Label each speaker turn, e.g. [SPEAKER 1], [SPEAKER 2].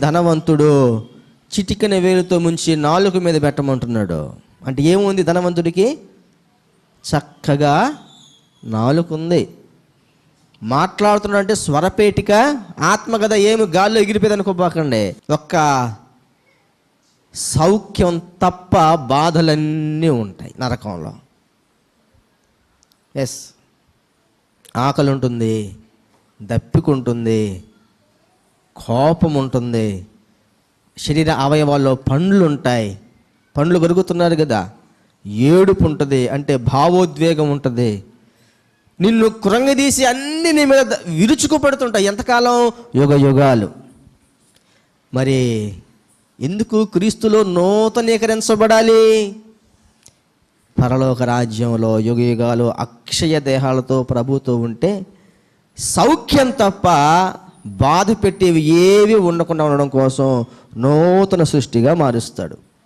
[SPEAKER 1] ధనవంతుడు చిటికెన వేలుతో ముంచి నాలుక మీద పెట్టమంటున్నాడు. అంటే ఏముంది ధనవంతుడికి? చక్కగా నాలుక ఉంది. మాట్లాడుతున్నాడు అంటే స్వరపేటిక, ఆత్మ కదా, ఏమి గాల్లో ఎగిరిపోయేది అనుకోబాకండి. ఒక్క సౌఖ్యం తప్ప బాధలన్నీ ఉంటాయి నరకంలో. ఎస్, ఆకలి ఉంటుంది, దప్పికుంటుంది, కోపం ఉంటుంది, శరీర అవయవాల్లో పండ్లు ఉంటాయి, పండ్లు కరుగుతున్నారు కదా, ఏడుపు ఉంటుంది, అంటే భావోద్వేగం ఉంటుంది, నిన్ను కృంగదీసి అన్ని నీ మీద విరుచుకుపడుతుంటాయి. ఎంతకాలం? యుగ యుగాలు. మరి ఎందుకు క్రీస్తులో నూతనీకరించబడాలి? పరలోక రాజ్యంలో యుగ యుగాలు అక్షయ దేహాలతో ప్రభుతో ఉంటే సౌఖ్యం తప్ప బాధ పెట్టేవి ఏవి ఉండకుండా ఉండడం కోసం నూతన సృష్టిగా మారుస్తాడు.